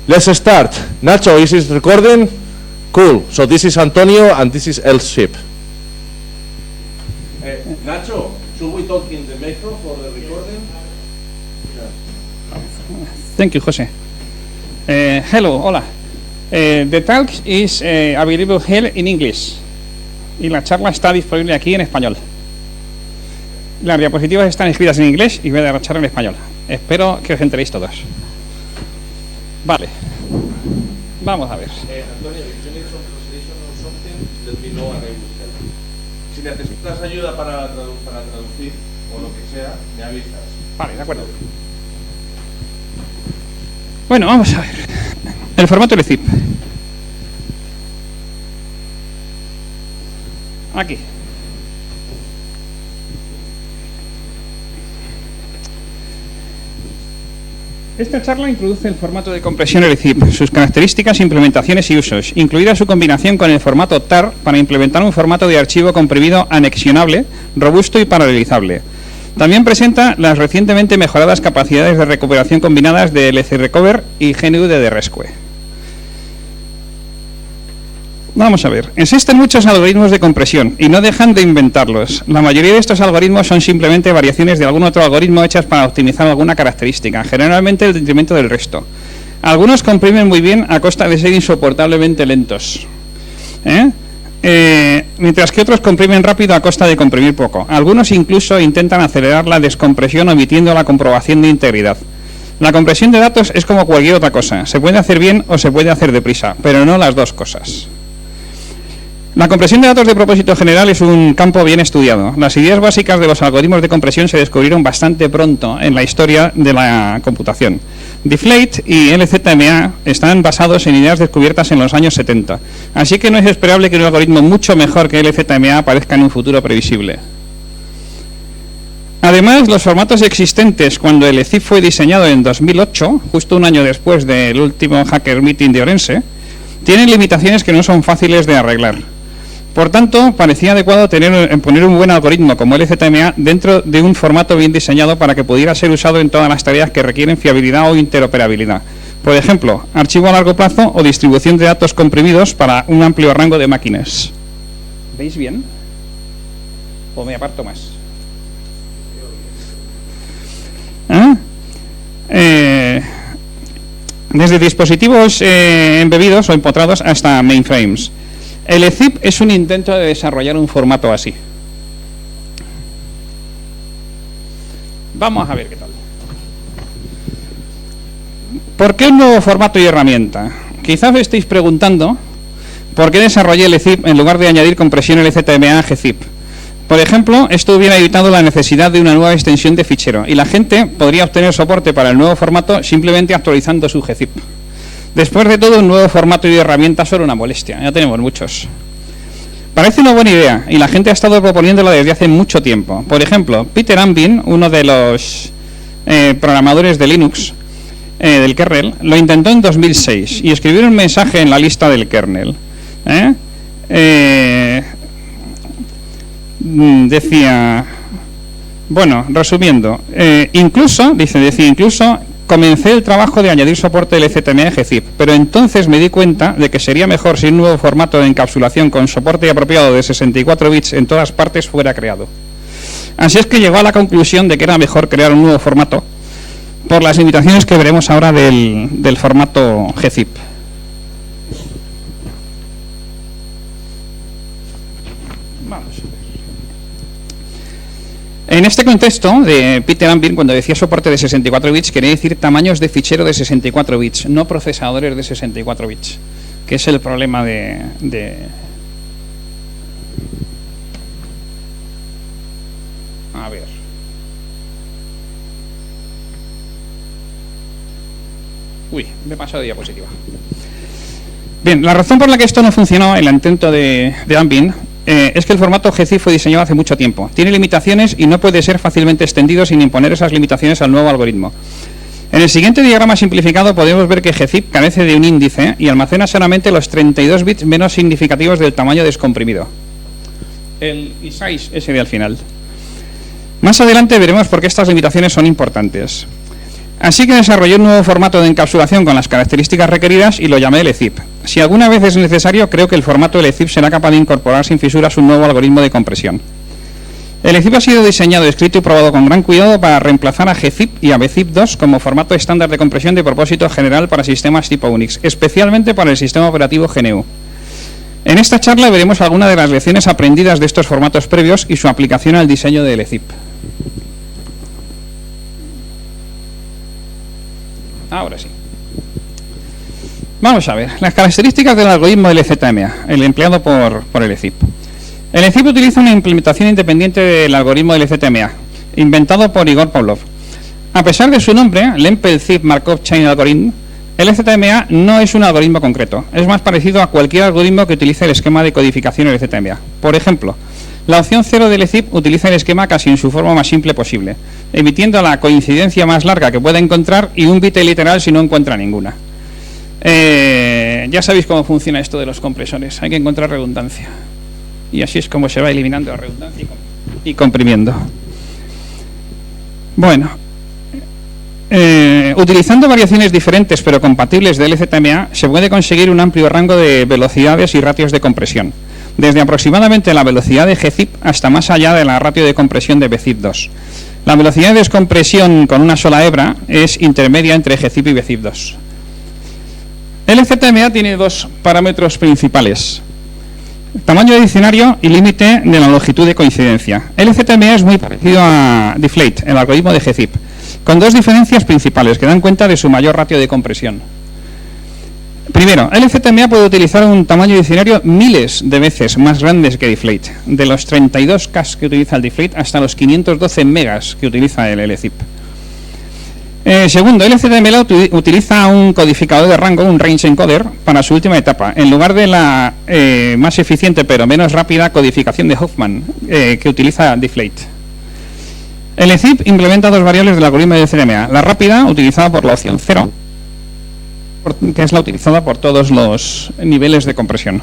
Let's start. Nacho, is it recording? Cool. So this is Antonio and this is Elship. Nacho, should we talk in the micro for the recording? Thank you, Jose. Hello, hola. The talk is available here in English. Y la charla está disponible aquí en español. Las diapositivas están escritas en inglés y voy a dar la charla en español. Espero que os enteréis todos. Vale. Vamos a ver. Antonio, if you need some translation or something, let me know and I will help. Si necesitas ayuda para traducir o lo que sea, me avisas. Vale, de acuerdo. Bueno, vamos a ver. El formato LZIP. Aquí. Esta charla introduce el formato de compresión LZIP, sus características, implementaciones y usos, incluida su combinación con el formato TAR para implementar un formato de archivo comprimido anexionable, robusto y paralelizable. También presenta las recientemente mejoradas capacidades de recuperación combinadas de LZRecover y GNU de Resque. Vamos a ver, existen muchos algoritmos de compresión y no dejan de inventarlos. La mayoría de estos algoritmos son simplemente variaciones de algún otro algoritmo hechas para optimizar alguna característica, generalmente en detrimento del resto. Algunos comprimen muy bien a costa de ser insoportablemente lentos, mientras que otros comprimen rápido a costa de comprimir poco. Algunos incluso intentan acelerar la descompresión omitiendo la comprobación de integridad. La compresión de datos es como cualquier otra cosa, se puede hacer bien o se puede hacer deprisa, pero no las dos cosas. La compresión de datos de propósito general es un campo bien estudiado. Las ideas básicas de los algoritmos de compresión se descubrieron bastante pronto en la historia de la computación. Deflate y LZMA están basados en ideas descubiertas en los años 70, así que no es esperable que un algoritmo mucho mejor que LZMA aparezca en un futuro previsible. Además, los formatos existentes cuando el LZIP fue diseñado en 2008, justo un año después del último Hacker Meeting de Orense, tienen limitaciones que no son fáciles de arreglar. Por tanto, parecía adecuado poner un buen algoritmo como LZMA dentro de un formato bien diseñado para que pudiera ser usado en todas las tareas que requieren fiabilidad o interoperabilidad. Por ejemplo, archivo a largo plazo o distribución de datos comprimidos para un amplio rango de máquinas. ¿Veis bien? ¿O me aparto más? Desde dispositivos embebidos o empotrados hasta mainframes. El LZIP es un intento de desarrollar un formato así. Vamos a ver qué tal. ¿Por qué un nuevo formato y herramienta? Quizás os estéis preguntando por qué desarrollé el LZIP en lugar de añadir compresión LZMA a gzip. Por ejemplo, esto hubiera evitado la necesidad de una nueva extensión de fichero y la gente podría obtener soporte para el nuevo formato simplemente actualizando su gzip. Después de todo, un nuevo formato y herramienta son una molestia, ya tenemos muchos. Parece una buena idea y la gente ha estado proponiéndola desde hace mucho tiempo. Por ejemplo, Peter Ambin, uno de los programadores de Linux, del kernel, lo intentó en 2006 y escribió un mensaje en la lista del kernel. Decía, bueno, resumiendo, incluso comencé el trabajo de añadir soporte LZMA a gzip, pero entonces me di cuenta de que sería mejor si un nuevo formato de encapsulación con soporte apropiado de 64 bits en todas partes fuera creado. Así es que llegó a la conclusión de que era mejor crear un nuevo formato por las limitaciones que veremos ahora del formato gzip. Vamos. En este contexto de Peter Ambin, cuando decía soporte de 64 bits, quería decir tamaños de fichero de 64 bits, no procesadores de 64 bits, que es el problema A ver. Uy, me he pasado de diapositiva. Bien, la razón por la que esto no funcionó, el intento de Ambin, es que el formato gzip fue diseñado hace mucho tiempo. Tiene limitaciones y no puede ser fácilmente extendido sin imponer esas limitaciones al nuevo algoritmo. En el siguiente diagrama simplificado podemos ver que gzip carece de un índice y almacena solamente los 32 bits menos significativos del tamaño descomprimido. El i6 ese de al final. Más adelante veremos por qué estas limitaciones son importantes. Así que desarrollé un nuevo formato de encapsulación con las características requeridas y lo llamé LZIP. Si alguna vez es necesario, creo que el formato LZIP será capaz de incorporar sin fisuras un nuevo algoritmo de compresión. LZIP ha sido diseñado, escrito y probado con gran cuidado para reemplazar a gzip y a bzip2 como formato estándar de compresión de propósito general para sistemas tipo Unix, especialmente para el sistema operativo GNU. En esta charla veremos algunas de las lecciones aprendidas de estos formatos previos y su aplicación al diseño de LZIP. Ahora sí. Vamos a ver las características del algoritmo LZMA, el empleado por LZIP. LZIP utiliza una implementación independiente del algoritmo LZMA, inventado por Igor Pavlov. A pesar de su nombre, Lempel-Zip Markov Chain Algorithm, LZMA no es un algoritmo concreto, es más parecido a cualquier algoritmo que utilice el esquema de codificación LZMA. Por ejemplo, la opción 0 de LZIP utiliza el esquema casi en su forma más simple posible, emitiendo la coincidencia más larga que pueda encontrar y un bit literal si no encuentra ninguna. Ya sabéis cómo funciona esto de los compresores, hay que encontrar redundancia. Y así es como se va eliminando la redundancia y comprimiendo. Bueno, utilizando variaciones diferentes pero compatibles de LZMA, se puede conseguir un amplio rango de velocidades y ratios de compresión, desde aproximadamente la velocidad de gzip hasta más allá de la ratio de compresión de bzip2. La velocidad de descompresión con una sola hebra es intermedia entre gzip y bzip2. LZMA tiene dos parámetros principales: tamaño de diccionario y límite de la longitud de coincidencia. LZMA es muy parecido a Deflate, el algoritmo de gzip, con dos diferencias principales que dan cuenta de su mayor ratio de compresión. Primero, LZMA puede utilizar un tamaño de diccionario miles de veces más grandes que Deflate, de los 32K que utiliza el Deflate hasta los 512 megas que utiliza el LZIP. Segundo, LZMA utiliza un codificador de rango, un range encoder, para su última etapa, en lugar de la más eficiente pero menos rápida codificación de Hoffman que utiliza Deflate. LZIP implementa dos variables del algoritmo de LZMA: la rápida, utilizada por la opción 0, que es la utilizada por todos los niveles de compresión.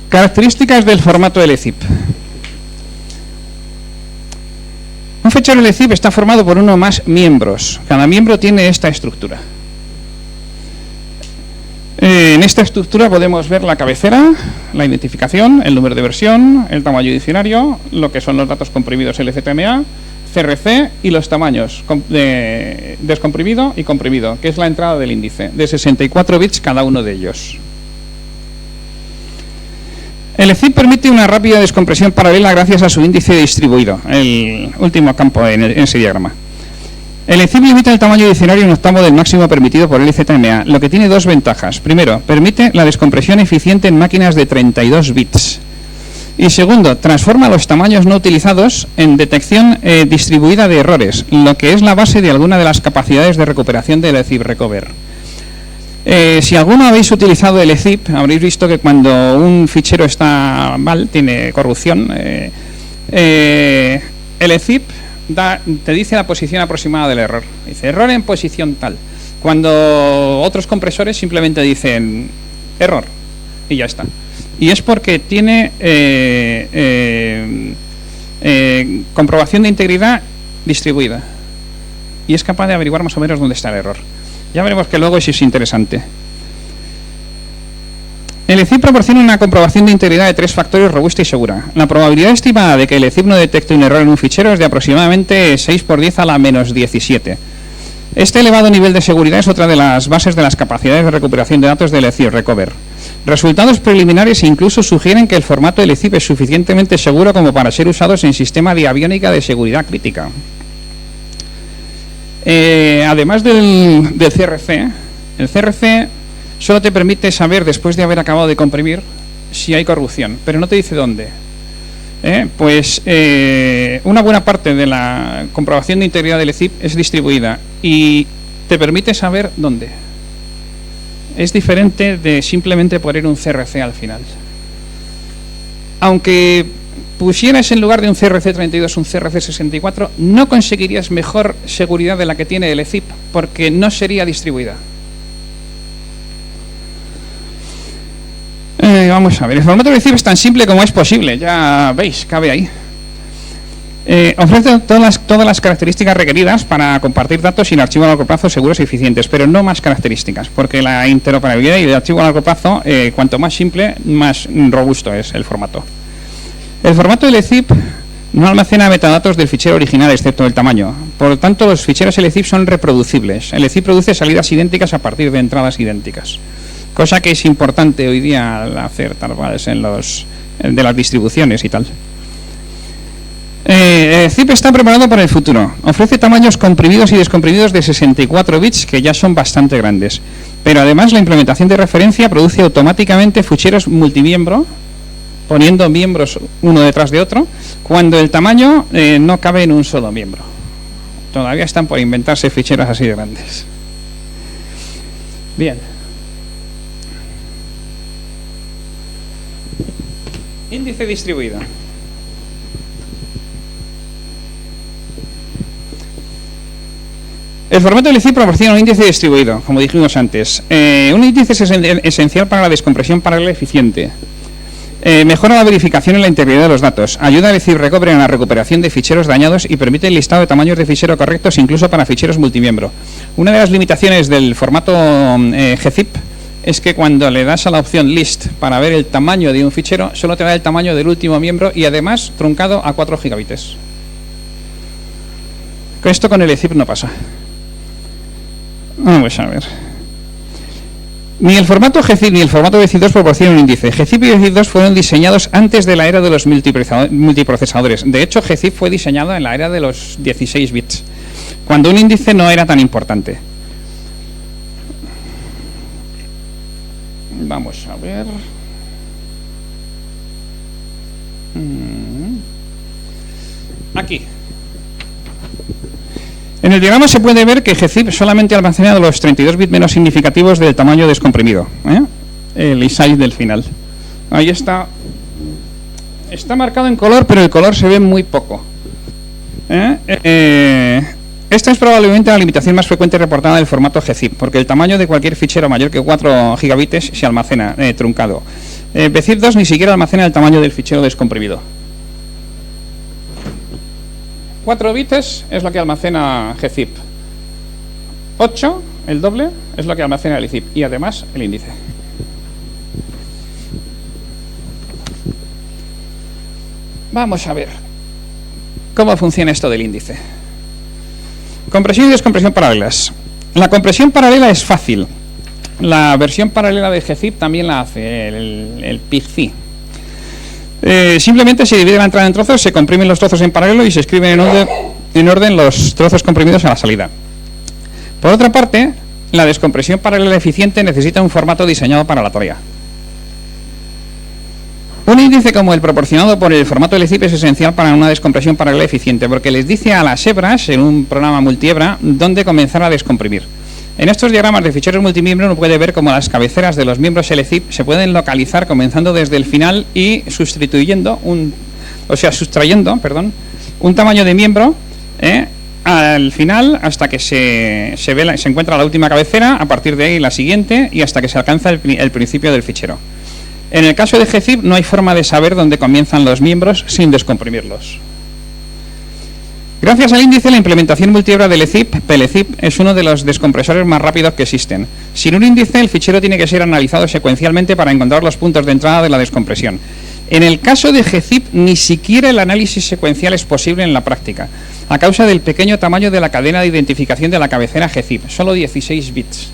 Características del formato LZIP. Un fichero LZIP está formado por uno o más miembros. Cada miembro tiene esta estructura. En esta estructura podemos ver la cabecera, la identificación, el número de versión, el tamaño de diccionario, lo que son los datos comprimidos LZMA, CRC y los tamaños de descomprimido y comprimido, que es la entrada del índice, de 64 bits cada uno de ellos. El LZIP permite una rápida descompresión paralela gracias a su índice distribuido, el último campo en ese diagrama. El LZIP limita el tamaño de diccionario en octavo del máximo permitido por LZMA, lo que tiene dos ventajas. Primero, permite la descompresión eficiente en máquinas de 32 bits. Y segundo, transforma los tamaños no utilizados en detección distribuida de errores, lo que es la base de alguna de las capacidades de recuperación del LZIP Recover. Si alguno habéis utilizado el LZIP, habréis visto que cuando un fichero está mal, tiene corrupción, el LZIP te dice la posición aproximada del error. Dice error en posición tal. Cuando otros compresores simplemente dicen error y ya está. Y es porque tiene comprobación de integridad distribuida y es capaz de averiguar más o menos dónde está el error. Ya veremos que luego eso es interesante. El LZIP proporciona una comprobación de integridad de 3 factores robusta y segura. La probabilidad estimada de que el LZIP no detecte un error en un fichero es de aproximadamente 6 por 10 a la menos 17. Este elevado nivel de seguridad es otra de las bases de las capacidades de recuperación de datos del LZIP Recover. Resultados preliminares incluso sugieren que el formato LZIP es suficientemente seguro como para ser usados en sistema de aviónica de seguridad crítica. Además del CRC, el CRC solo te permite saber, después de haber acabado de comprimir, si hay corrupción, pero no te dice dónde. Una buena parte de la comprobación de integridad del LZIP es distribuida y te permite saber dónde. Es diferente de simplemente poner un CRC al final. Aunque pusieras en lugar de un CRC32 un CRC64, no conseguirías mejor seguridad de la que tiene el LZIP, porque no sería distribuida. Vamos a ver, el formato de zip es tan simple como es posible, ya veis, cabe ahí. Ofrece todas las características requeridas para compartir datos sin archivo a largo plazo seguros y eficientes, pero no más características, porque la interoperabilidad y el archivo a largo plazo, cuanto más simple, más robusto es el formato. El formato LZIP no almacena metadatos del fichero original, excepto el tamaño. Por lo tanto, los ficheros LZIP son reproducibles. LZIP produce salidas idénticas a partir de entradas idénticas, cosa que es importante hoy día al hacer tal vez en de las distribuciones y tal. ZIP está preparado para el futuro. Ofrece tamaños comprimidos y descomprimidos de 64 bits, que ya son bastante grandes. Pero además la implementación de referencia produce automáticamente ficheros multimiembro, poniendo miembros uno detrás de otro, cuando el tamaño no cabe en un solo miembro. Todavía están por inventarse ficheros así de grandes. Bien. Índice distribuido. El formato LZIP proporciona un índice distribuido, como dijimos antes. Un índice es esencial para la descompresión paralela eficiente. Mejora la verificación y la integridad de los datos. Ayuda a LZIP Recovery en la recuperación de ficheros dañados y permite el listado de tamaños de fichero correctos incluso para ficheros multimiembro. Una de las limitaciones del formato gzip es que cuando le das a la opción List para ver el tamaño de un fichero, solo te da el tamaño del último miembro y además truncado a 4 gigabytes. Esto con el LZIP no pasa. Vamos a ver. Ni el formato gzip ni el formato BZIP2 proporcionan un índice. gzip y BZIP2 fueron diseñados antes de la era de los multiprocesadores. De hecho, gzip fue diseñado en la era de los 16 bits, cuando un índice no era tan importante. Vamos a ver. Aquí. En el diagrama se puede ver que gzip solamente ha almacenado los 32 bits menos significativos del tamaño descomprimido, el ISAI del final. Ahí está. Está marcado en color, pero el color se ve muy poco. Esta es probablemente la limitación más frecuente reportada del formato gzip, porque el tamaño de cualquier fichero mayor que 4 gigabytes se almacena truncado. BZIP2 ni siquiera almacena el tamaño del fichero descomprimido. 4 bits es lo que almacena gzip. 8, el doble, es lo que almacena el LZIP. Y además el índice. Vamos a ver cómo funciona esto del índice. Compresión y descompresión paralelas. La compresión paralela es fácil. La versión paralela de gzip también la hace, el PIGCI. Simplemente se divide la entrada en trozos, se comprimen los trozos en paralelo y se escriben en orden los trozos comprimidos a la salida. Por otra parte, la descompresión paralela eficiente necesita un formato diseñado para la tarea. Un índice como el proporcionado por el formato LZIP es esencial para una descompresión paralela eficiente, porque les dice a las hebras, en un programa multihebra, dónde comenzar a descomprimir. En estos diagramas de ficheros multimiembro uno puede ver cómo las cabeceras de los miembros LZIP se pueden localizar comenzando desde el final y sustrayendo un tamaño de miembro al final hasta que se encuentra la última cabecera, a partir de ahí la siguiente y hasta que se alcanza el principio del fichero. En el caso de gzip no hay forma de saber dónde comienzan los miembros sin descomprimirlos. Gracias al índice, la implementación multihebra de LZIP, PLZIP, es uno de los descompresores más rápidos que existen. Sin un índice, el fichero tiene que ser analizado secuencialmente para encontrar los puntos de entrada de la descompresión. En el caso de gzip, ni siquiera el análisis secuencial es posible en la práctica, a causa del pequeño tamaño de la cadena de identificación de la cabecera gzip, solo 16 bits.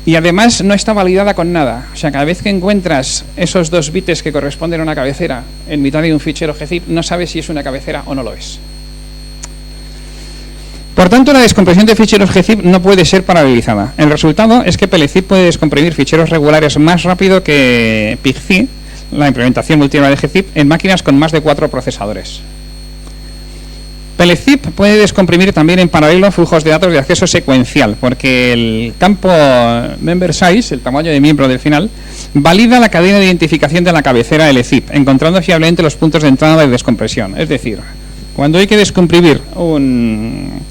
Y además no está validada con nada. O sea, cada vez que encuentras esos 2 bits que corresponden a una cabecera en mitad de un fichero gzip, no sabes si es una cabecera o no lo es. Por tanto, la descompresión de ficheros gzip no puede ser paralelizada. El resultado es que PLZIP puede descomprimir ficheros regulares más rápido que PIGCI, la implementación multihebra de gzip, en máquinas con más de 4 procesadores. PLZIP puede descomprimir también en paralelo flujos de datos de acceso secuencial, porque el campo member size, el tamaño de miembro del final, valida la cadena de identificación de la cabecera LZIP, encontrando fiablemente los puntos de entrada de descompresión. Es decir, cuando hay que descomprimir un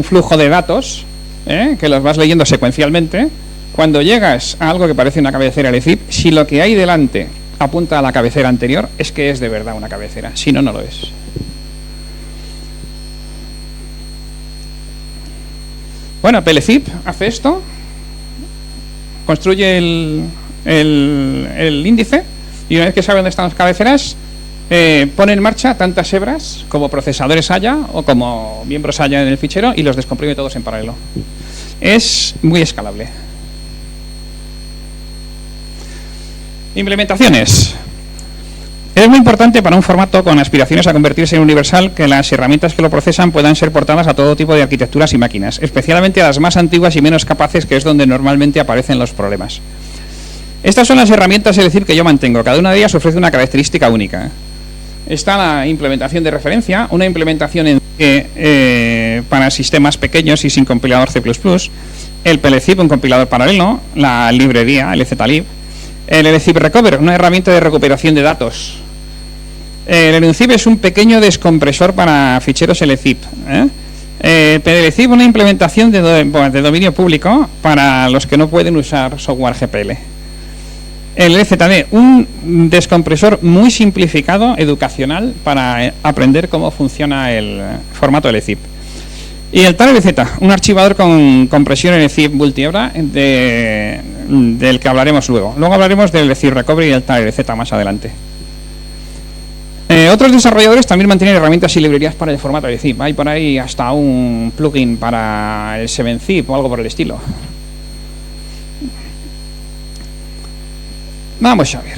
flujo de datos, que los vas leyendo secuencialmente, Cuando llegas a algo que parece una cabecera LZIP, si lo que hay delante apunta a la cabecera anterior, es que es de verdad una cabecera, si no, no lo es. Bueno, PLZIP hace esto, construye el índice, y una vez que sabe dónde están las cabeceras, pone en marcha tantas hebras como procesadores haya o como miembros haya en el fichero y los descomprime todos en paralelo. Es muy escalable. Implementaciones. Es muy importante para un formato con aspiraciones a convertirse en universal que las herramientas que lo procesan puedan ser portadas a todo tipo de arquitecturas y máquinas, especialmente a las más antiguas y menos capaces, que es donde normalmente aparecen los problemas. Estas son las herramientas LZIP que yo mantengo. Cada una de ellas ofrece una característica única. Está la implementación de referencia, una implementación para sistemas pequeños y sin compilador C++, el PLZIP, un compilador paralelo, la librería, el LZlib, el LZIP Recover, una herramienta de recuperación de datos. El LZIP es un pequeño descompresor para ficheros LZIP. PLZIP, una implementación de dominio público para los que no pueden usar software GPL. El LZD, un descompresor muy simplificado, educacional, para aprender cómo funciona el formato LZIP. Y el TAR-LZ, un archivador con compresión LZIP multihebra del que hablaremos luego. Luego hablaremos del LZIP Recovery y el TAR-LZ más adelante. Otros desarrolladores también mantienen herramientas y librerías para el formato LZIP. Hay por ahí hasta un plugin para el 7-zip o algo por el estilo. Vamos a ver.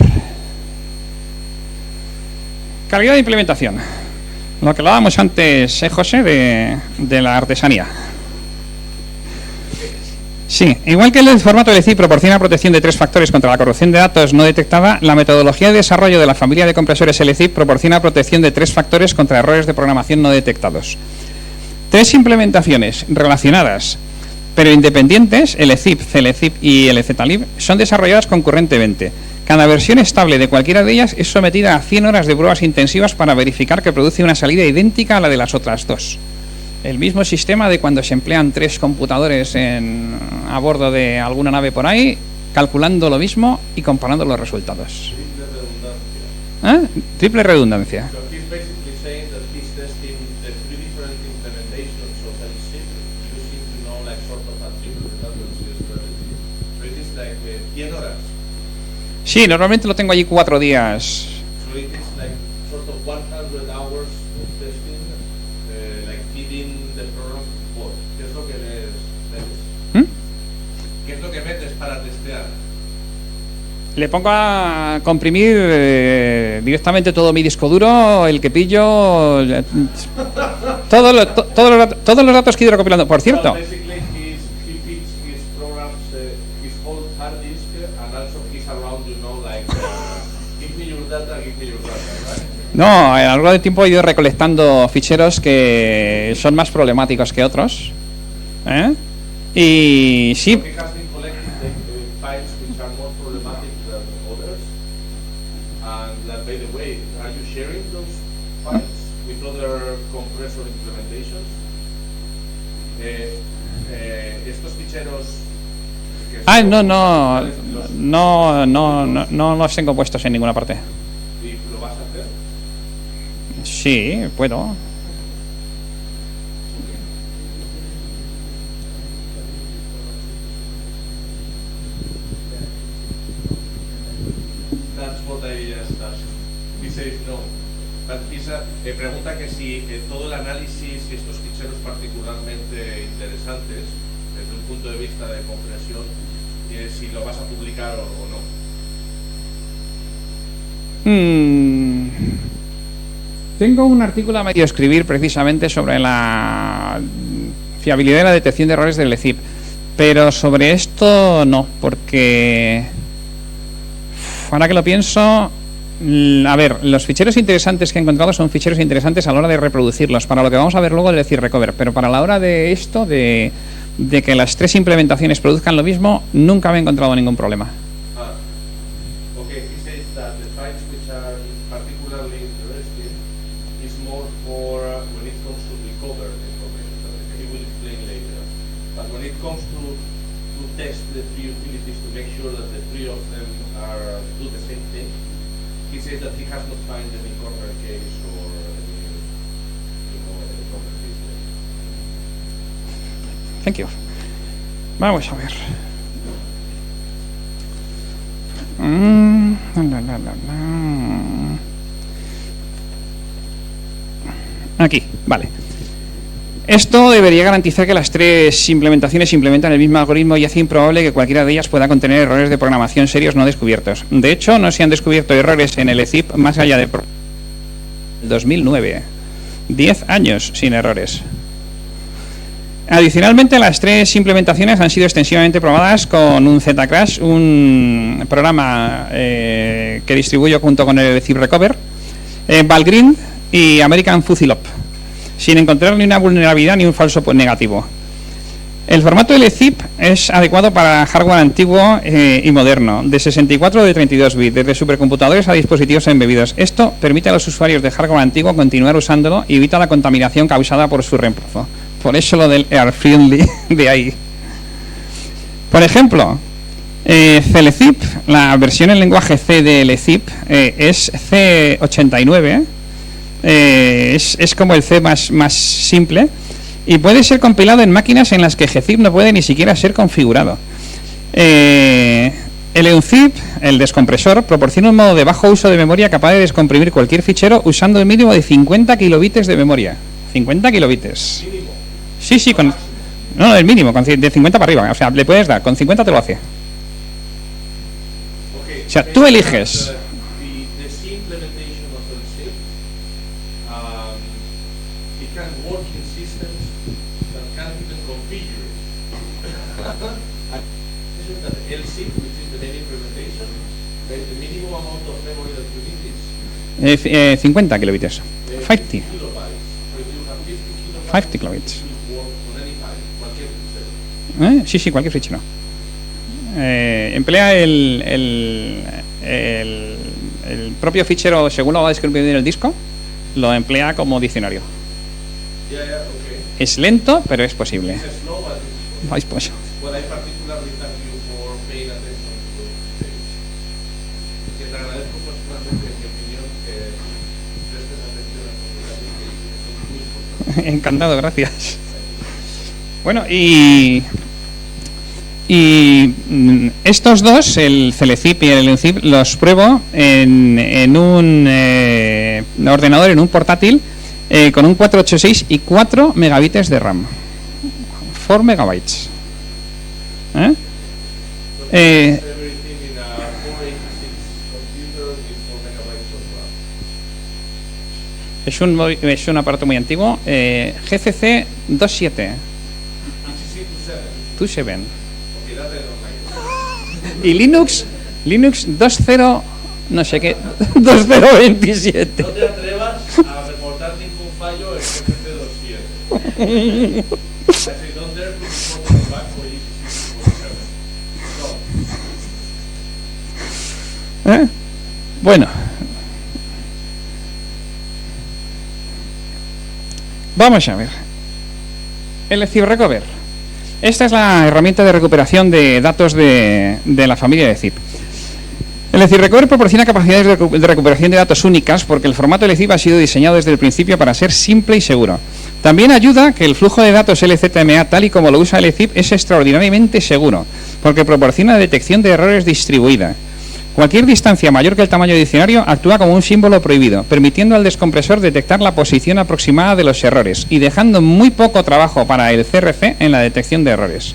Calidad de implementación. Lo que hablábamos antes, José, de la artesanía. Sí, igual que el formato LZIP proporciona protección de 3 factores contra la corrupción de datos no detectada, la metodología de desarrollo de la familia de compresores LZIP proporciona protección de 3 factores contra errores de programación no detectados. 3 implementaciones relacionadas pero independientes, LZIP, CLZIP y LZlib, son desarrolladas concurrentemente. Cada versión estable de cualquiera de ellas es sometida a 100 horas de pruebas intensivas para verificar que produce una salida idéntica a la de las otras 2. El mismo sistema de cuando se emplean 3 computadores a bordo de alguna nave por ahí, calculando lo mismo y comparando los resultados. Triple redundancia. Sí, normalmente lo tengo allí 4 días. ¿Qué es lo que metes para testear? Le pongo a comprimir directamente todo mi disco duro, el que pillo, todos los datos que he ido recopilando. Por cierto. No, a lo largo del tiempo he ido recolectando ficheros que son más problemáticos que otros. Y sí. Estos ficheros. No los tengo puestos en ninguna parte. ¿Y lo vas a hacer? Sí, puedo. That's what I just asked. He says no. But me pregunta que si todo el análisis y estos ficheros particularmente interesantes, desde un punto de vista de compresión, si lo vas a publicar o no. Tengo un artículo a medio escribir precisamente sobre la fiabilidad de la detección de errores del LZIP, pero sobre esto no, porque ahora que lo pienso, a ver, los ficheros interesantes que he encontrado son ficheros interesantes a la hora de reproducirlos, para lo que vamos a ver luego del LZIP Recover, pero para la hora de esto, de que las 3 implementaciones produzcan lo mismo, nunca me he encontrado ningún problema. to test the three utilities to make sure that the three of them are do the same thing. He says that he has not found any corner case or any corner case there. Thank you. Vamos a ver. Aquí, vale. Esto debería garantizar que las tres implementaciones implementan el mismo algoritmo y hace improbable que cualquiera de ellas pueda contener errores de programación serios no descubiertos. De hecho, no se han descubierto errores en el ECIP más allá de 2009. 10 años sin errores. Adicionalmente, las tres implementaciones han sido extensivamente probadas con un Zcrash, un programa que distribuyo junto con el ECIP Recover, Valgrind y American Fuzzylop, sin encontrar ni una vulnerabilidad ni un falso negativo. El formato del ECIP es adecuado para hardware antiguo y moderno, de 64 o de 32 bits, desde supercomputadores a dispositivos embebidos. Esto permite a los usuarios de hardware antiguo continuar usándolo y evita la contaminación causada por su reemplazo. Por eso lo del air-friendly de ahí. Por ejemplo, CLECIP, la versión en lenguaje C del ECIP es C89, es como el C más simple y puede ser compilado en máquinas en las que GZIP no puede ni siquiera ser configurado. El EUNZIP, el descompresor, proporciona un modo de bajo uso de memoria capaz de descomprimir cualquier fichero usando el mínimo de 50 kilobits de memoria. 50 kilobits. Sí, no, el mínimo, de 50 para arriba. O sea, le puedes dar, con 50 te lo hace. O sea, tú eliges. LCIP, 50 kilobits. 50 kilobits. Sí, cualquier fichero. Emplea el propio fichero, según lo va a describir en el disco, lo emplea como diccionario. Es lento, pero es posible. No es posible. Encantado, gracias. Bueno, y estos dos, el CLECIP y el EUNZIP, los pruebo en un ordenador, en un portátil, con un 486 y 4 megabytes de RAM. 4 megabytes. Es un aparato muy antiguo, GCC 27. 27. Y Linux 20 no sé qué 2027. No te atrevas a reportar ningún fallo en GCC 27. Don't dare to report the bug for ECC 27. Bueno. Vamos a ver. El ECIP Recover. Esta es la herramienta de recuperación de datos de la familia de ECIP. El ECIP Recover proporciona capacidades de recuperación de datos únicas porque el formato LCIP ha sido diseñado desde el principio para ser simple y seguro. También ayuda que el flujo de datos LZMA, tal y como lo usa el ECIP, es extraordinariamente seguro porque proporciona detección de errores distribuida. Cualquier distancia mayor que el tamaño de diccionario actúa como un símbolo prohibido, permitiendo al descompresor detectar la posición aproximada de los errores y dejando muy poco trabajo para el CRC en la detección de errores.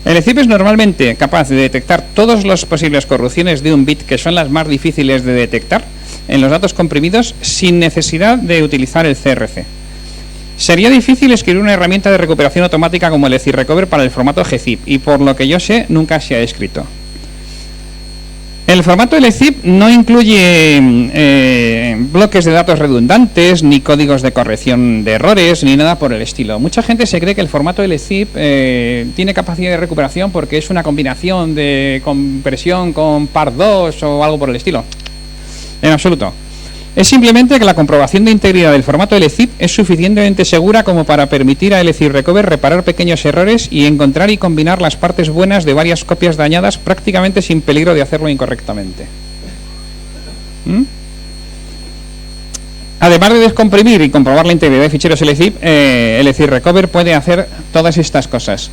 El ECIP es normalmente capaz de detectar todas las posibles corrupciones de un bit, que son las más difíciles de detectar en los datos comprimidos, sin necesidad de utilizar el CRC. Sería difícil escribir una herramienta de recuperación automática como el ECIP Recover para el formato GZIP, y por lo que yo sé, nunca se ha escrito. El formato LCIP no incluye bloques de datos redundantes, ni códigos de corrección de errores, ni nada por el estilo. Mucha gente se cree que el formato LCIP tiene capacidad de recuperación porque es una combinación de compresión con PAR2 o algo por el estilo. En absoluto. Es simplemente que la comprobación de integridad del formato LZIP es suficientemente segura como para permitir a LZIP Recover reparar pequeños errores y encontrar y combinar las partes buenas de varias copias dañadas prácticamente sin peligro de hacerlo incorrectamente. Además de descomprimir y comprobar la integridad de ficheros LZIP, LZIP Recover puede hacer todas estas cosas.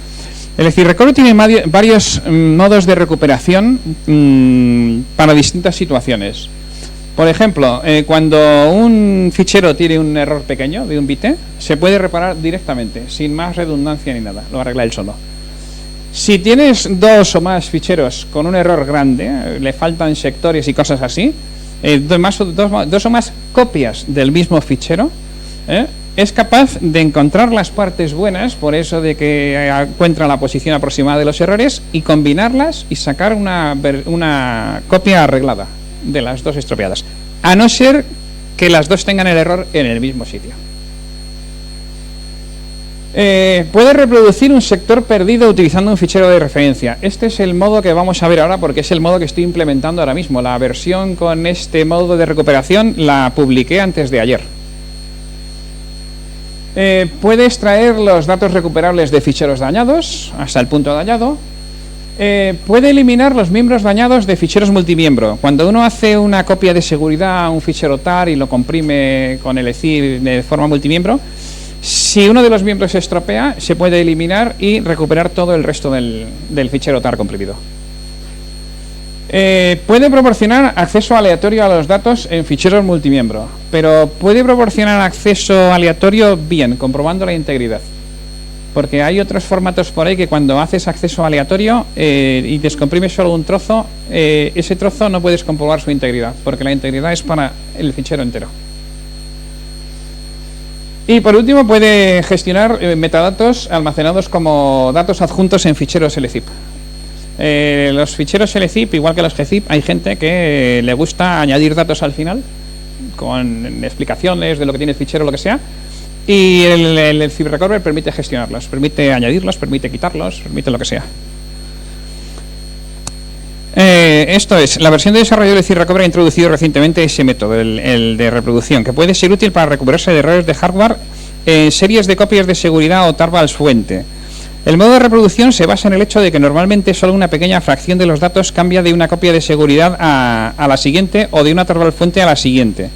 LZIP Recover tiene varios modos de recuperación para distintas situaciones. Por ejemplo, cuando un fichero tiene un error pequeño de un bit, se puede reparar directamente, sin más redundancia ni nada, lo arregla él solo. Si tienes dos o más ficheros con un error grande, le faltan sectores y cosas así, dos o más copias del mismo fichero, es capaz de encontrar las partes buenas, por eso de que encuentra la posición aproximada de los errores, y combinarlas y sacar una copia arreglada de las dos estropeadas, a no ser que las dos tengan el error en el mismo sitio. Puede reproducir un sector perdido utilizando un fichero de referencia. Este es el modo que vamos a ver ahora, porque es el modo que estoy implementando ahora mismo. La versión con este modo de recuperación la publiqué antes de ayer. Puede extraer los datos recuperables de ficheros dañados hasta el punto dañado. Puede eliminar los miembros dañados de ficheros multimiembro. Cuando uno hace una copia de seguridad a un fichero TAR y lo comprime con el LZIP de forma multimiembro, si uno de los miembros se estropea, se puede eliminar y recuperar todo el resto del fichero TAR comprimido. Puede proporcionar acceso aleatorio a los datos en ficheros multimiembro, pero puede proporcionar acceso aleatorio bien, comprobando la integridad. Porque hay otros formatos por ahí que cuando haces acceso aleatorio y descomprimes solo un trozo, ese trozo no puedes comprobar su integridad, porque la integridad es para el fichero entero. Y por último puede gestionar metadatos almacenados como datos adjuntos en ficheros LZIP. Los ficheros LZIP, igual que los gzip, hay gente que le gusta añadir datos al final, con explicaciones de lo que tiene el fichero o lo que sea. Y el LZIP Recover permite gestionarlos, permite añadirlos, permite quitarlos, permite lo que sea. Esto es, la versión de desarrollo del LZIP Recover ha introducido recientemente ese método, el de reproducción, que puede ser útil para recuperarse de errores de hardware en series de copias de seguridad o tarbals fuente. El modo de reproducción se basa en el hecho de que normalmente solo una pequeña fracción de los datos cambia de una copia de seguridad a la siguiente o de una tarbal fuente a la siguiente.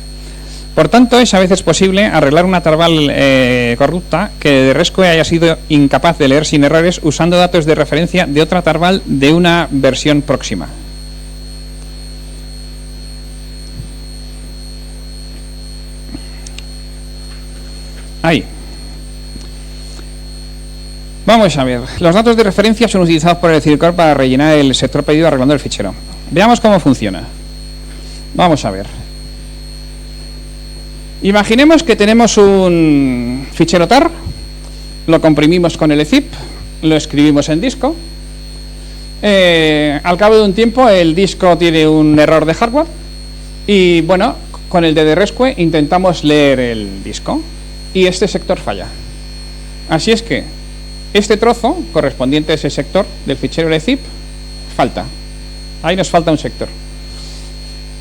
Por tanto, es a veces posible arreglar una tarbal corrupta que de rescue haya sido incapaz de leer sin errores usando datos de referencia de otra tarbal de una versión próxima. Ahí. Vamos a ver. Los datos de referencia son utilizados por el LZIP Recover para rellenar el sector pedido arreglando el fichero. Veamos cómo funciona. Vamos a ver. Imaginemos que tenemos un fichero TAR, lo comprimimos con el LZIP, lo escribimos en disco. Al cabo de un tiempo el disco tiene un error de hardware y bueno, con el DDResque intentamos leer el disco y este sector falla. Así es que este trozo correspondiente a ese sector del fichero LZIP falta. Ahí nos falta un sector.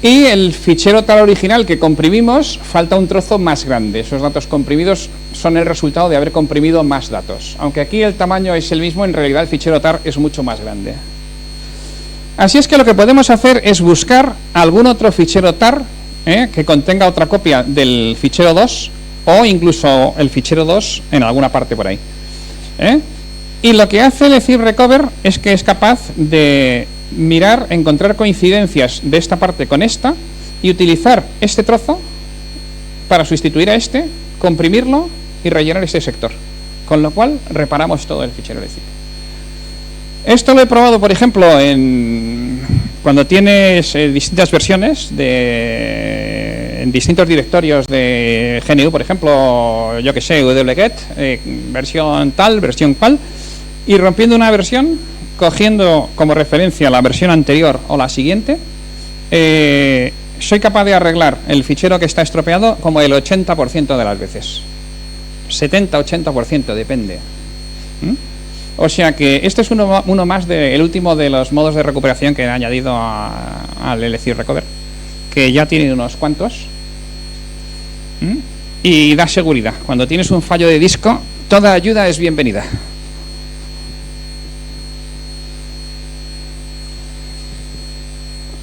Y el fichero TAR original que comprimimos, falta un trozo más grande. Esos datos comprimidos son el resultado de haber comprimido más datos. Aunque aquí el tamaño es el mismo, en realidad el fichero TAR es mucho más grande. Así es que lo que podemos hacer es buscar algún otro fichero TAR que contenga otra copia del fichero 2 o incluso el fichero 2 en alguna parte por ahí. Y lo que hace el LZIP Recover es que es capaz de mirar, encontrar coincidencias de esta parte con esta y utilizar este trozo para sustituir a este, comprimirlo y rellenar este sector, con lo cual reparamos todo el fichero LZIP. Esto lo he probado, por ejemplo, cuando tienes distintas versiones en distintos directorios de GNU, por ejemplo, yo que sé, wget, versión tal, versión cual, y rompiendo una versión, cogiendo como referencia la versión anterior o la siguiente, soy capaz de arreglar el fichero que está estropeado como el 80% de las veces. 70-80%, depende. O sea que este es uno más el último de los modos de recuperación que he añadido al LZIP Recover, que ya tiene unos cuantos ¿Mm? Y da seguridad. Cuando tienes un fallo de disco, toda ayuda es bienvenida.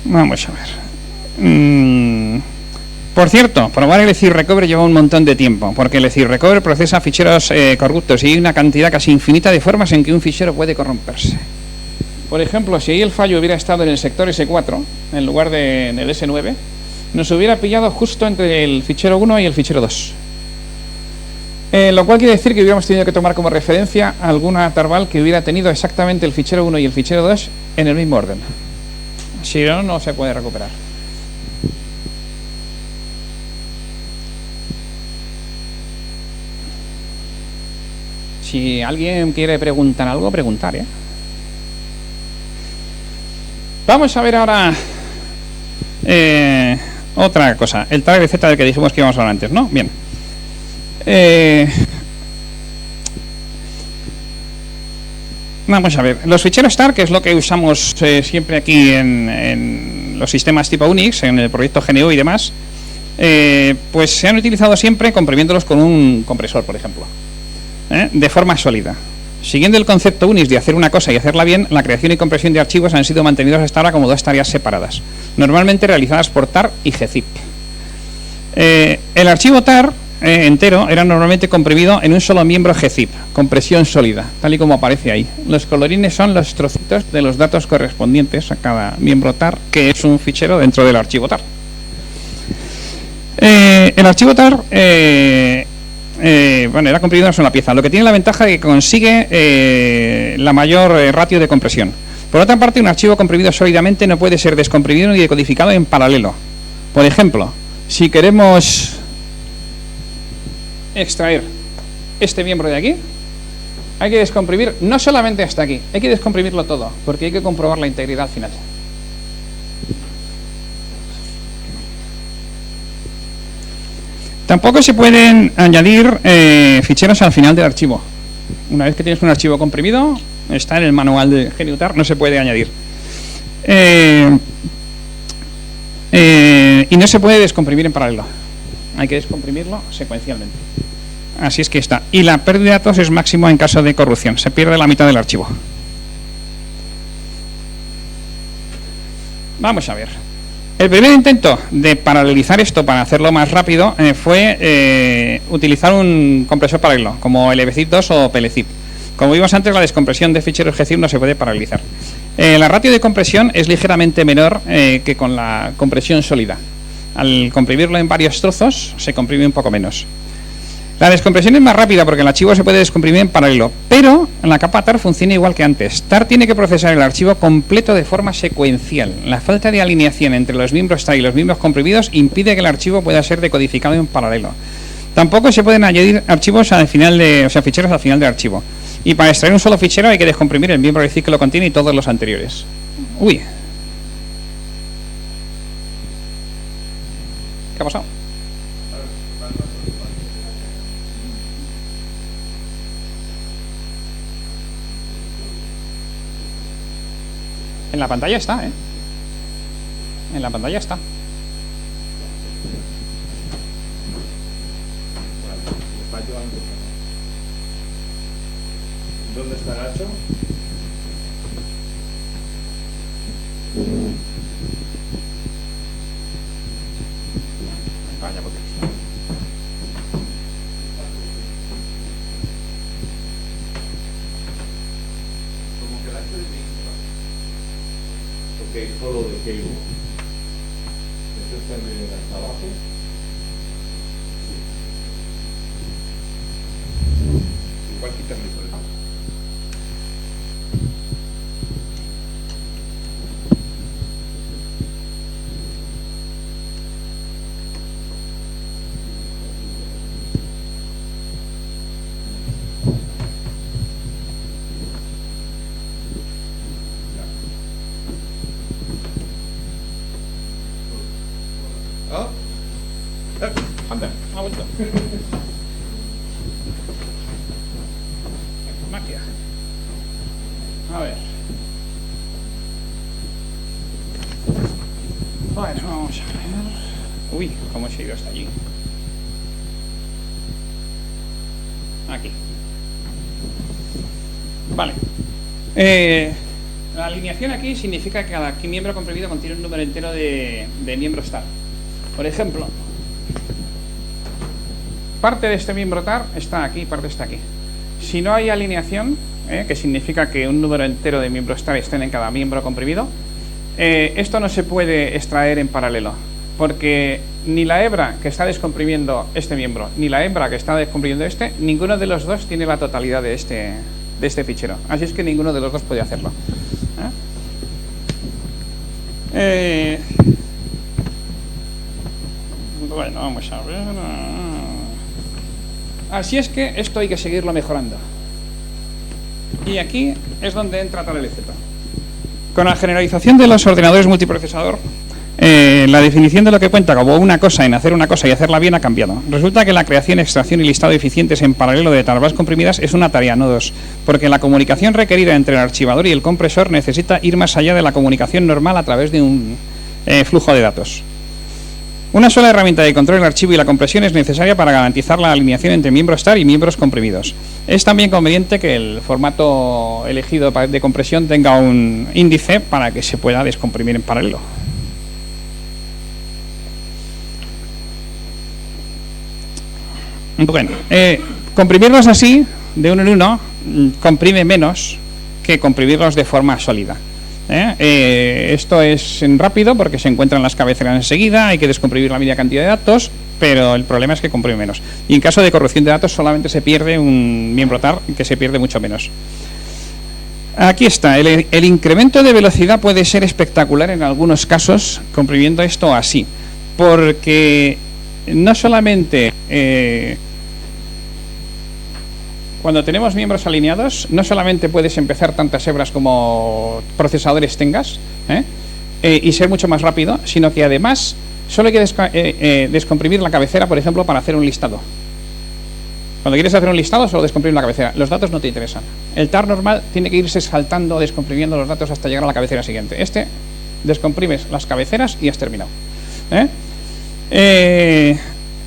Vamos a ver. Por cierto, probar el ECIR Recover lleva un montón de tiempo, porque el ECIR Recover procesa ficheros corruptos y hay una cantidad casi infinita de formas en que un fichero puede corromperse. Por ejemplo, si ahí el fallo hubiera estado en el sector S4, en lugar del S9, nos hubiera pillado justo entre el fichero 1 y el fichero 2. Lo cual quiere decir que hubiéramos tenido que tomar como referencia alguna tarbal que hubiera tenido exactamente el fichero 1 y el fichero 2 en el mismo orden. Si no, no se puede recuperar. Si alguien quiere preguntar algo, preguntar, ¿eh? Vamos a ver ahora otra cosa. El tag Z del que dijimos que íbamos a hablar antes, ¿no? Bien. Vamos a ver. Los ficheros tar, que es lo que usamos siempre aquí en los sistemas tipo Unix, en el proyecto GNU y demás, pues se han utilizado siempre comprimiéndolos con un compresor, por ejemplo, de forma sólida. Siguiendo el concepto Unix de hacer una cosa y hacerla bien, la creación y compresión de archivos han sido mantenidos hasta ahora como dos tareas separadas, normalmente realizadas por tar y gzip. El archivo tar entero era normalmente comprimido en un solo miembro gzip, compresión sólida, tal y como aparece ahí. Los colorines son los trocitos de los datos correspondientes a cada miembro tar, que es un fichero dentro del archivo tar. El archivo tar bueno, era comprimido en una sola pieza, lo que tiene la ventaja de que consigue la mayor ratio de compresión. Por otra parte, un archivo comprimido sólidamente no puede ser descomprimido ni decodificado en paralelo. Por ejemplo, si queremos extraer este miembro de aquí, hay que descomprimir no solamente hasta aquí, hay que descomprimirlo todo, porque hay que comprobar la integridad al final. Tampoco se pueden añadir ficheros al final del archivo. Una vez que tienes un archivo comprimido, está en el manual de GNU tar, no se puede añadir. Y no se puede descomprimir en paralelo. Hay que descomprimirlo secuencialmente. Así es que está. Y la pérdida de datos es máximo en caso de corrupción. Se pierde la mitad del archivo. Vamos a ver. El primer intento de paralelizar esto para hacerlo más rápido fue utilizar un compresor paralelo, como el LBzip2 o PLZip. Como vimos antes, la descompresión de ficheros gzip no se puede paralelizar. La ratio de compresión es ligeramente menor que con la compresión sólida. Al comprimirlo en varios trozos, se comprime un poco menos. La descompresión es más rápida porque el archivo se puede descomprimir en paralelo, pero en la capa tar funciona igual que antes. Tar tiene que procesar el archivo completo de forma secuencial. La falta de alineación entre los miembros tar y los miembros comprimidos impide que el archivo pueda ser decodificado en paralelo. Tampoco se pueden añadir archivos al final ficheros al final del archivo. Y para extraer un solo fichero hay que descomprimir el miembro de zip que lo contiene y todos los anteriores. Uy. ¿Qué ha pasado? En la pantalla está, ¿eh? En la pantalla está. ¿Dónde está Nacho? Vaya, porque... Como que Nacho es mi... Ok, follow the cable. Esto está hasta abajo. Igual quitarle por eso. ¿Ah? Anda, ha vuelto. Magia. A ver. Bueno, vamos a ver. Uy, cómo se ha ido hasta allí. Aquí. Vale. La alineación aquí significa que cada miembro comprimido contiene un número entero de miembros TAR. Por ejemplo, parte de este miembro TAR está aquí, parte está aquí. Si no hay alineación, que significa que un número entero de miembros TAR estén en cada miembro comprimido, esto no se puede extraer en paralelo, porque ni la hebra que está descomprimiendo este miembro, ni la hebra que está descomprimiendo este, ninguno de los dos tiene la totalidad de este fichero. Así es que ninguno de los dos puede hacerlo. Bueno, vamos a ver. Así es que esto hay que seguirlo mejorando. Y aquí es donde entra TAR LZ. Con la generalización de los ordenadores multiprocesador, la definición de lo que cuenta como una cosa en hacer una cosa y hacerla bien ha cambiado. Resulta que la creación, extracción y listado eficientes en paralelo de tarbas comprimidas es una tarea, no dos, porque la comunicación requerida entre el archivador y el compresor necesita ir más allá de la comunicación normal a través de un flujo de datos. Una sola herramienta de control del archivo y la compresión es necesaria para garantizar la alineación entre miembros TAR y miembros comprimidos. Es también conveniente que el formato elegido de compresión tenga un índice para que se pueda descomprimir en paralelo. Bueno, comprimirlos así, de uno en uno, comprime menos que comprimirlos de forma sólida. Esto es rápido porque se encuentran las cabeceras enseguida, hay que descomprimir la media cantidad de datos, pero el problema es que comprime menos. Y en caso de corrupción de datos solamente se pierde un miembro TAR, que se pierde mucho menos. Aquí está, el incremento de velocidad puede ser espectacular en algunos casos comprimiendo esto así, porque no solamente cuando tenemos miembros alineados, no solamente puedes empezar tantas hebras como procesadores tengas y ser mucho más rápido, sino que además solo hay que descomprimir la cabecera, por ejemplo, para hacer un listado. Cuando quieres hacer un listado, solo descomprimir la cabecera. Los datos no te interesan. El TAR normal tiene que irse saltando, descomprimiendo los datos hasta llegar a la cabecera siguiente. Descomprimes las cabeceras y has terminado.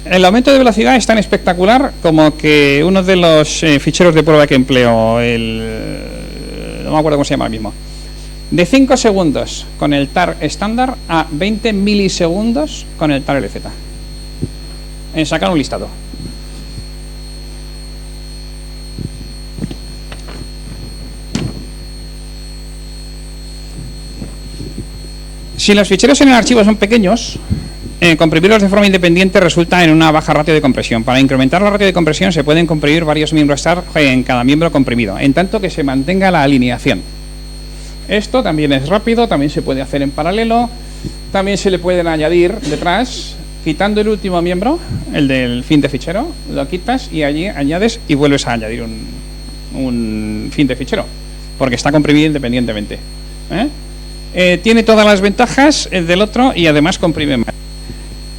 El aumento de velocidad es tan espectacular como que uno de los ficheros de prueba que empleo, no me acuerdo cómo se llama ahora mismo, de 5 segundos con el TAR estándar a 20 milisegundos con el TAR LZ en sacar un listado. Si los ficheros en el archivo son pequeños, comprimirlos de forma independiente resulta en una baja ratio de compresión. Para incrementar la ratio de compresión se pueden comprimir varios miembros TAR en cada miembro comprimido, en tanto que se mantenga la alineación. Esto también es rápido, también se puede hacer en paralelo, también se le pueden añadir detrás, quitando el último miembro, el del fin de fichero, lo quitas y allí añades y vuelves a añadir un fin de fichero, porque está comprimido independientemente. Tiene todas las ventajas del otro y además comprime más.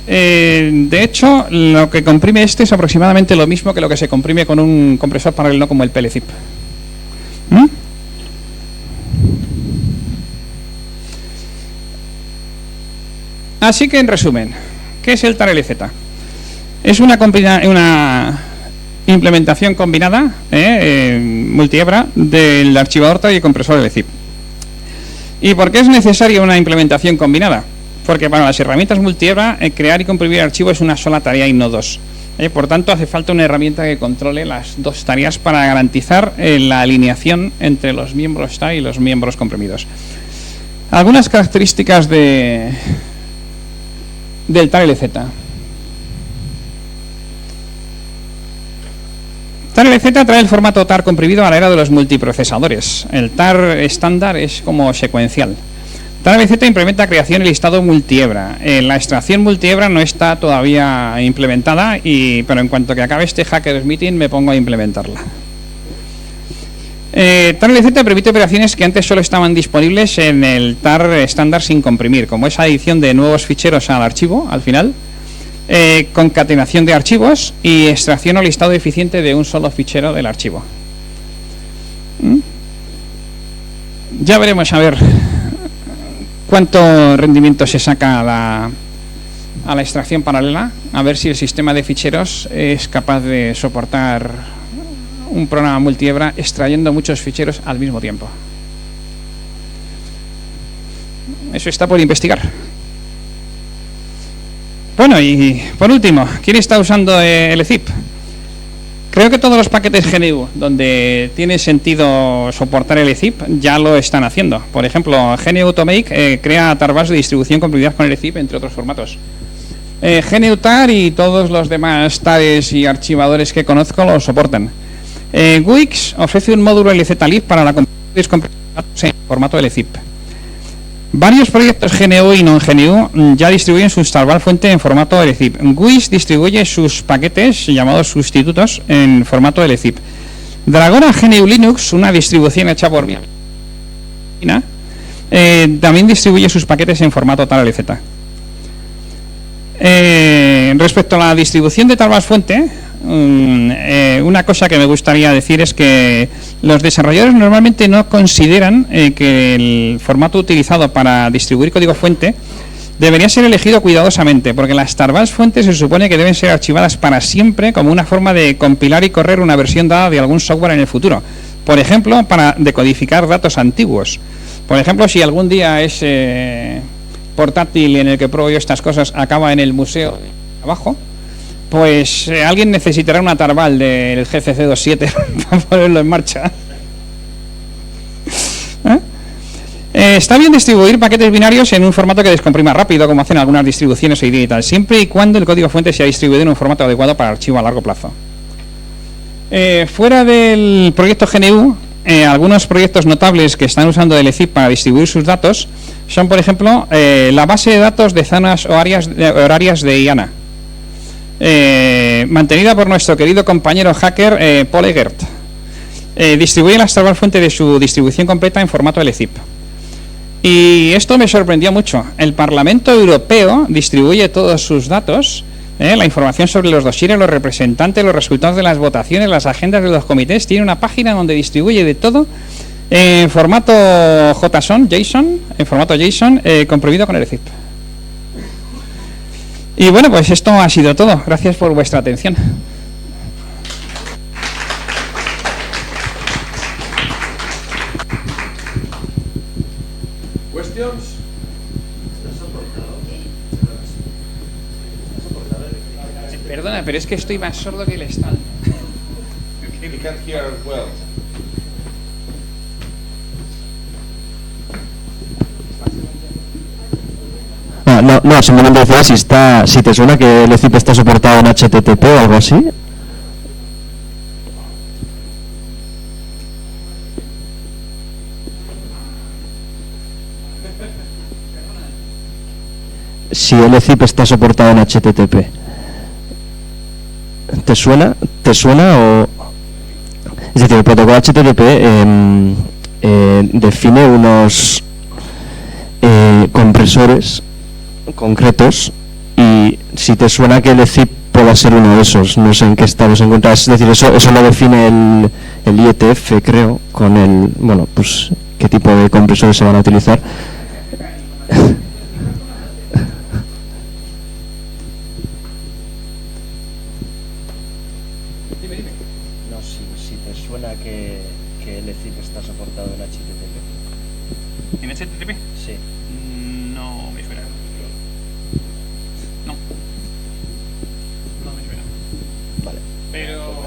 De hecho, lo que comprime este es aproximadamente lo mismo que lo que se comprime con un compresor paralelo como el PLZip. Así que, en resumen, ¿qué es el TAR LZ? Es una implementación combinada multihebra del archivador TAR y el compresor LZip. ¿Y por qué es necesaria una implementación combinada? Porque para las herramientas multihebra, crear y comprimir archivos es una sola tarea y no dos. Por tanto, hace falta una herramienta que controle las dos tareas para garantizar la alineación entre los miembros TAR y los miembros comprimidos. Algunas características del TAR LZ. TAR LZ trae el formato TAR comprimido a la era de los multiprocesadores. El TAR estándar es como secuencial. TAR LZ implementa creación y listado multihebra. La extracción multihebra no está todavía implementada, pero en cuanto que acabe este Hackers Meeting me pongo a implementarla. TAR LZ permite operaciones que antes solo estaban disponibles en el TAR estándar sin comprimir, como esa adición de nuevos ficheros al archivo, al final, concatenación de archivos y extracción o listado eficiente de un solo fichero del archivo. Ya veremos a ver cuánto rendimiento se saca a la extracción paralela, a ver si el sistema de ficheros es capaz de soportar un programa multihebra extrayendo muchos ficheros al mismo tiempo. Eso está por investigar. Bueno, y por último, ¿quién está usando LZIP? Creo que todos los paquetes GNU donde tiene sentido soportar LZIP ya lo están haciendo. Por ejemplo, GNU Automake crea tarbas de distribución compatibilidad con LZIP, entre otros formatos. GNU TAR y todos los demás TARes y archivadores que conozco lo soportan. Wix ofrece un módulo LZlib para la compatibilidad en formato LZIP. Varios proyectos GNU y non-GNU ya distribuyen sus tarbal fuente en formato LZIP. Wix distribuye sus paquetes llamados sustitutos en formato LZIP. Dragona GNU Linux, una distribución hecha por mí, también distribuye sus paquetes en formato TAR-LZ. Respecto a la distribución de tarbas fuente, una cosa que me gustaría decir es que los desarrolladores normalmente no consideran que el formato utilizado para distribuir código fuente debería ser elegido cuidadosamente, porque las tarbas fuentes se supone que deben ser archivadas para siempre como una forma de compilar y correr una versión dada de algún software en el futuro. Por ejemplo, para decodificar datos antiguos. Por ejemplo, si algún día ese portátil en el que pruebo yo estas cosas acaba en el museo abajo, pues alguien necesitará una tarbal del GCC 2.7 para ponerlo en marcha. Está bien distribuir paquetes binarios en un formato que descomprima rápido, como hacen algunas distribuciones hoy día y tal, siempre y cuando el código fuente sea distribuido en un formato adecuado para archivo a largo plazo. Fuera del proyecto GNU, algunos proyectos notables que están usando LZIP para distribuir sus datos son, por ejemplo, la base de datos de zonas horarias de IANA, mantenida por nuestro querido compañero hacker Paul Egert. Distribuye las tarbas fuente de su distribución completa en formato LZIP. Y esto me sorprendió mucho. El Parlamento Europeo distribuye todos sus datos, la información sobre los dosieres, los representantes, los resultados de las votaciones, las agendas de los comités. Tiene una página donde distribuye de todo en formato JSON, comprimido con LZIP. Y bueno, pues esto ha sido todo. Gracias por vuestra atención. ¿Questions? Perdona, pero es que estoy más sordo que el stand. He can't hear well. No, simplemente decía si te suena que el LZIP está soportado en HTTP o algo así. Si el LZIP está soportado en HTTP, ¿te suena o...? Es decir, el protocolo HTTP define unos compresores concretos, y si te suena que el LZIP pueda ser uno de esos, no sé en qué estado se encuentra. Es decir, eso lo define el IETF, creo, con el, bueno, pues qué tipo de compresores se van a utilizar. No, si te suena que el LZIP está soportado en HTTP. ¿En HTTP? Sí. No me suena. No. No me suena. Vale. Pero...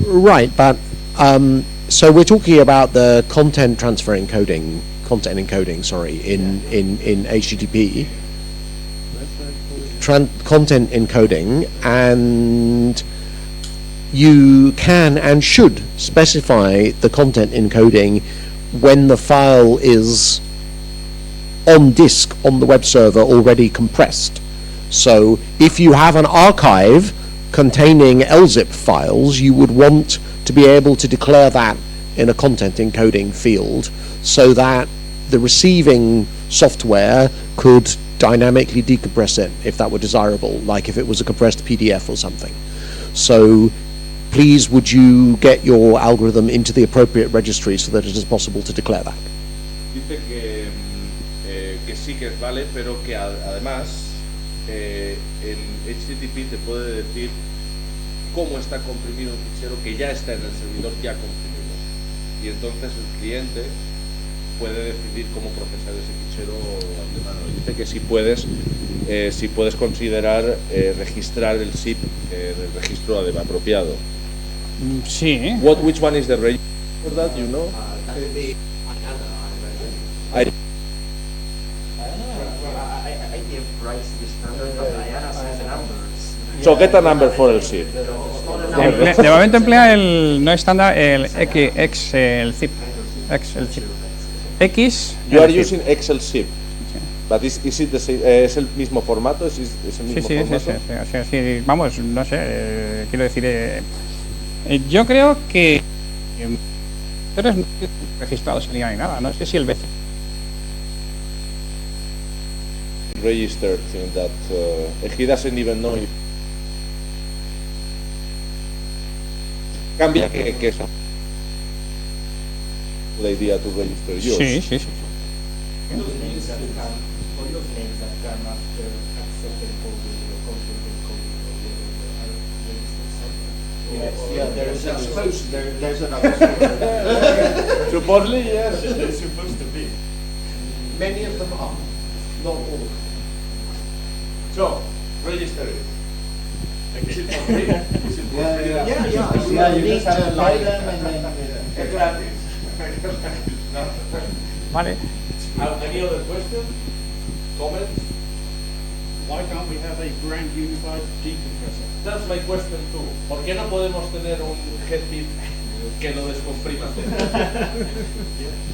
Right, but so we're talking about the content encoding, in HTTP. Content encoding, and you can and should specify the content encoding when the file is on disk on the web server already compressed. So if you have an archive containing LZIP files, you would want to be able to declare that in a content encoding field so that the receiving software could dynamically decompress it if that were desirable, like if it was a compressed PDF or something. So please would you get your algorithm into the appropriate registry so that it is possible to declare that. Dice que sí que vale, pero que además en HTTP te puede decir cómo está comprimido un fichero que ya está en el servidor ya comprimido, y entonces el cliente puede decidir cómo procesar ese fichero antemano. Dice que si puedes considerar registrar el zip en el registro apropiado. Sí. Which one is the register for that, you know? That would be I- IDF writes the standard, but IANA says the numbers. So get a number for el zip. De momento emplea el no estándar, el X, el zip. El zip. X. You are el zip. using Excel zip. But is it the same, ¿es el mismo formato? ¿Es el mismo formato? Sí, vamos, no sé, quiero decir, yo creo que pero no registrado sería ni nada, no sé si el BC. Registered thing that he doesn't even know if cambia que eso la idea to register yours. Sí. All those names that come after accept encoding or content encoding or whatever are registered somewhere. There's another. Supposedly, yes. They're supposed to be. Many of them are, not all. So, register it. Is it for free? Is it for free? Yeah, you just have to buy them and then. Es gratis. Vale. Any other question? Comments? Why can't we have a grand unified decompressor? That's my question too. ¿Por qué no podemos tener un headbit que lo descomprima todo?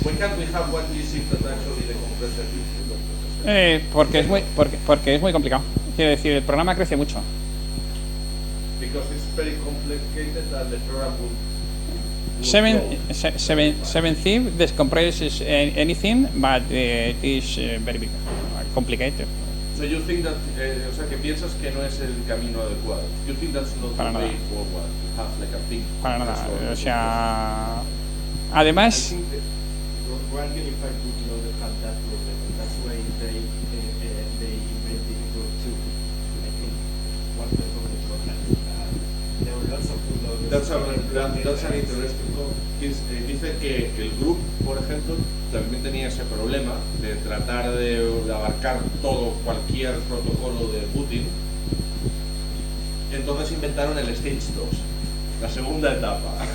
Why can't we have one GZIP that actually decompresses it? Porque es muy complicado. Quiero decir, el programa crece mucho. Because it's very complicated and the program will Seven Thief decompresses anything, but it is very big, complicated. So you think that, o sea, que piensas que no es el camino adecuado. You think that's not Para the nada. way forward. To have like a big Para nada. compressor. O sea, I además, think that Grand Unified Bootloader had that problem, and that's why they invented Go 2. I think one of the problems there were lots of bootloaders. That's an interesting comment. Dice que el group, por ejemplo, también tenía ese problema de tratar de abarcar cualquier protocolo de booting. Entonces inventaron el Stage 2, la segunda etapa.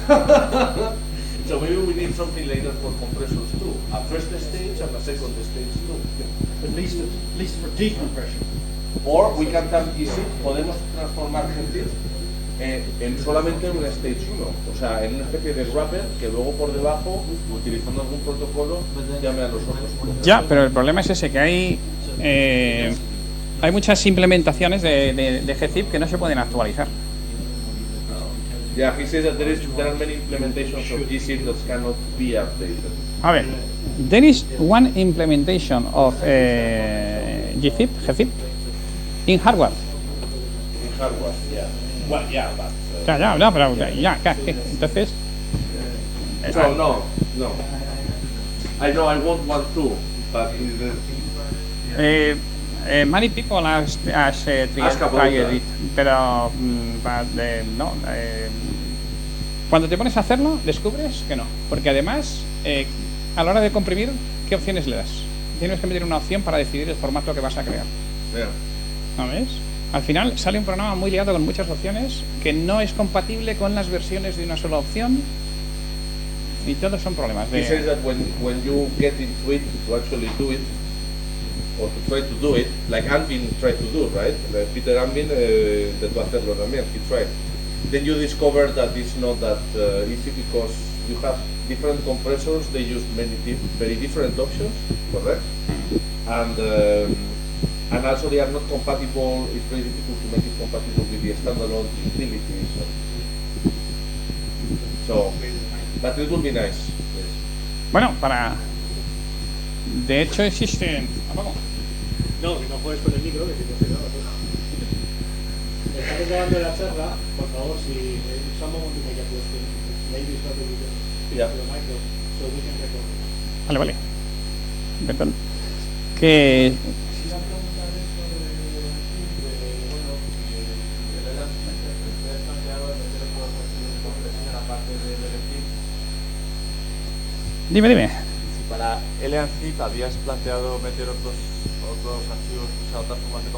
So maybe we need something like that for compressors too. A first stage and a second stage too. At least for decompression. Or we can turn GZIP, podemos transformar GZIP en solamente un stage 1, o sea, en una especie de wrapper que luego por debajo, utilizando algún protocolo, llame a los otros. ya, pero el problema es ese, que hay muchas implementaciones de GZIP que no se pueden actualizar. Yeah, he says that there are many implementations of GZIP that cannot be updated. A ver, there is one implementation of GZIP in hardware. In hardware, yeah. Well, yeah, but... Entonces... So, no. I know, I want one too, but... Many people ask Ask about tried that. it, pero no. Cuando te pones a hacerlo, descubres que no, porque además, a la hora de comprimir, ¿qué opciones le das? Tienes que meter una opción para decidir el formato que vas a crear. Yeah. ¿No ves? Al final sale un programa muy liado con muchas opciones que no es compatible con las versiones de una sola opción y todos son problemas. He says that when you get into it to actually do it, or to try to do it, like Anvin tried to do, right? Like Peter Anvin, intentó hacerlo también, he tried. Then you discover that it's not that easy because you have different compressors, they use very different options, correct? And also they are not compatible, it's very difficult to make it compatible with the standalone utilities. So but it would be nice. Bueno, de hecho existen... ¿Apago? No, que no juegues con el micro, que si no se graba todo. Estamos grabando la charla, por favor, si someone to make a question, maybe start the video. Yeah. The micro, so we can record. Vale. Perdón. Que... Dime. Si para LANZIP habías planteado meter otros archivos, usar otras formas de